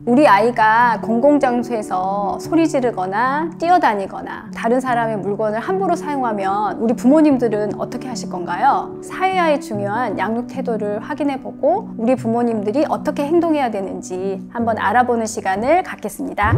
우리 아이가 공공장소에서 소리 지르거나 뛰어다니거나 다른 사람의 물건을 함부로 사용하면 우리 부모님들은 어떻게 하실 건가요? 사회화의 중요한 양육 태도를 확인해보고 우리 부모님들이 어떻게 행동해야 되는지 한번 알아보는 시간을 갖겠습니다.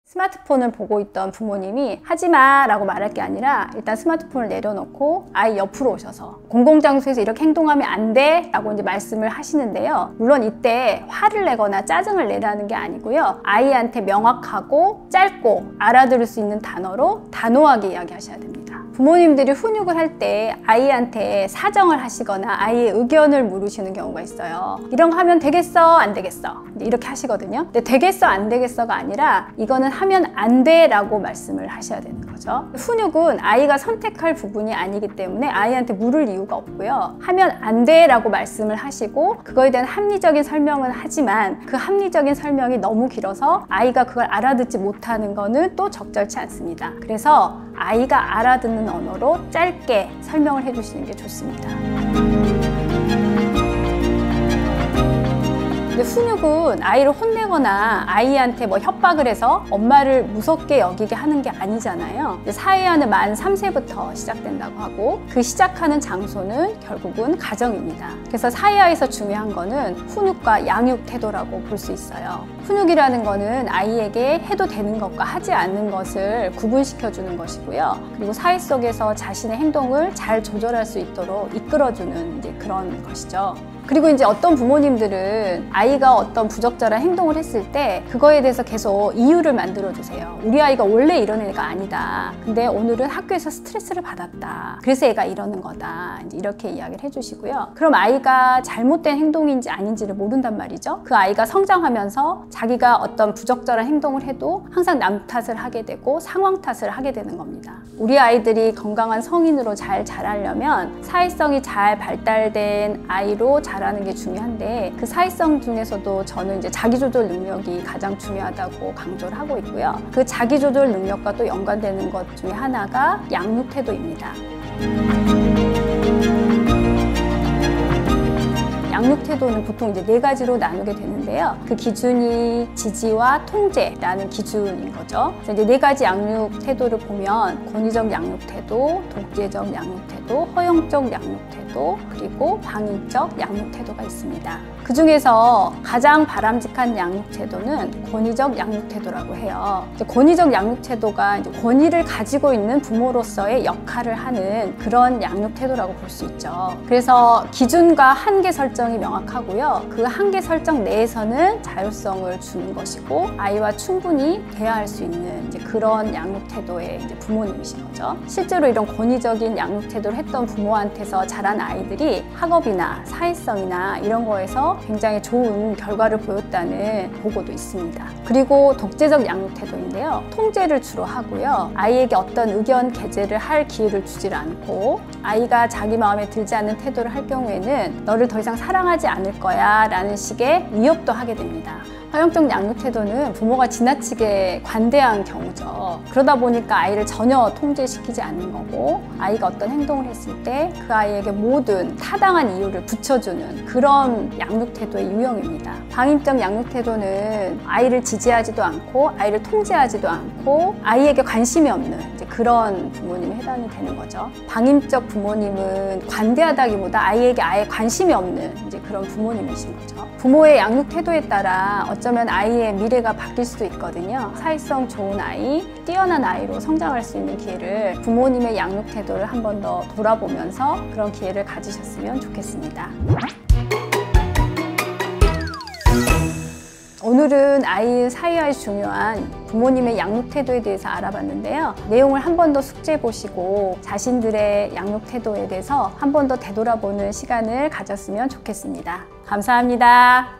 스마트폰을 보고 있던 부모님이 하지마 라고 말할 게 아니라 일단 스마트폰을 내려놓고 아이 옆으로 오셔서 공공장소에서 이렇게 행동하면 안 돼 라고 이제 말씀을 하시는데요. 물론 이때 화를 내거나 짜증을 내라는 게 아니고요. 아이한테 명확하고 짧고 알아들을 수 있는 단어로 단호하게 이야기하셔야 됩니다. 부모님들이 훈육을 할 때 아이한테 사정을 하시거나 아이의 의견을 물으시는 경우가 있어요. 이런 거 하면 되겠어? 안 되겠어? 이렇게 하시거든요. 근데 되겠어? 안 되겠어가 아니라 이거는 하면 안 돼 라고 말씀을 하셔야 되는 거죠. 훈육은 아이가 선택할 부분이 아니기 때문에 아이한테 물을 이유가 없고요. 하면 안 돼 라고 말씀을 하시고 그거에 대한 합리적인 설명은 하지만 그 합리적인 설명이 너무 길어서 아이가 그걸 알아듣지 못하는 거는 또 적절치 않습니다. 그래서 아이가 알아듣는 언어로 짧게 설명을 해주시는 게 좋습니다. 근데 훈육은 아이를 혼내거나 아이한테 뭐 협박을 해서 엄마를 무섭게 여기게 하는 게 아니잖아요. 사회화는 만 3세부터 시작된다고 하고 그 시작하는 장소는 결국은 가정입니다. 그래서 사회화에서 중요한 거는 훈육과 양육 태도라고 볼 수 있어요. 훈육이라는 거는 아이에게 해도 되는 것과 하지 않는 것을 구분시켜 주는 것이고요. 그리고 사회 속에서 자신의 행동을 잘 조절할 수 있도록 이끌어주는 이제 그런 것이죠. 그리고 이제 어떤 부모님들은 아이가 어떤 부적절한 행동을 했을 때 그거에 대해서 계속 이유를 만들어 주세요. 우리 아이가 원래 이런 애가 아니다. 근데 오늘은 학교에서 스트레스를 받았다. 그래서 애가 이러는 거다. 이제 이렇게 이야기를 해주시고요. 그럼 아이가 잘못된 행동인지 아닌지를 모른단 말이죠. 그 아이가 성장하면서 자기가 어떤 부적절한 행동을 해도 항상 남 탓을 하게 되고 상황 탓을 하게 되는 겁니다. 우리 아이들이 건강한 성인으로 잘 자라려면 사회성이 잘 발달된 아이로 자라는 게 중요한데 그 사회성 중에서도 저는 이제 자기조절 능력이 가장 중요하다고 강조를 하고 있고요. 그 자기조절 능력과 또 연관되는 것 중에 하나가 양육 태도입니다. 양육 태도는 보통 이제 4가지로 나누게 되는데요. 그 기준이 지지와 통제라는 기준인 거죠. 그래서 이제 4가지 양육 태도를 보면 권위적 양육 태도, 독재적 양육 태도, 허용적 양육 태도, 그리고 방임적 양육 태도가 있습니다. 그 중에서 가장 바람직한 양육 태도는 권위적 양육 태도라고 해요. 권위적 양육 태도가 이제 권위를 가지고 있는 부모로서의 역할을 하는 그런 양육 태도라고 볼 수 있죠. 그래서 기준과 한계 설정이 명확하고요. 그 한계 설정 내에서는 자율성을 주는 것이고 아이와 충분히 대화할 수 있는 이제 그런 양육 태도의 이제 부모님이신 거죠. 실제로 이런 권위적인 양육 태도를 했던 부모한테서 자란 아이들이 학업이나 사회성이나 이런 거에서 굉장히 좋은 결과를 보였다는 보고도 있습니다. 그리고 독재적 양육 태도인데요. 통제를 주로 하고요. 아이에게 어떤 의견 개재를 할 기회를 주질 않고 아이가 자기 마음에 들지 않는 태도를 할 경우에는 너를 더 이상 사랑하지 않을 거야 라는 식의 위협도 하게 됩니다. 허용적 양육 태도는 부모가 지나치게 관대한 경우죠. 그러다 보니까 아이를 전혀 통제시키지 않는 거고 아이가 어떤 행동을 했을 때 그 아이에게 모든 타당한 이유를 붙여주는 그런 양육 태도의 유형입니다. 방임적 양육 태도는 아이를 지지하지도 않고 아이를 통제하지도 않고 아이에게 관심이 없는 이제 그런 부모님에 해당이 되는 거죠. 방임적 부모님은 관대하다기보다 아이에게 아예 관심이 없는 이제 그런 부모님이신 거죠. 부모의 양육 태도에 따라 어쩌면 아이의 미래가 바뀔 수도 있거든요. 사회성 좋은 아이, 뛰어난 아이로 성장할 수 있는 기회를 부모님의 양육 태도를 한 번 더 돌아보면서 그런 기회를 가지셨으면 좋겠습니다. 오늘은 아이의 사회화에 중요한 부모님의 양육 태도에 대해서 알아봤는데요. 내용을 한 번 더 숙지해 보시고 자신들의 양육 태도에 대해서 한 번 더 되돌아보는 시간을 가졌으면 좋겠습니다. 감사합니다.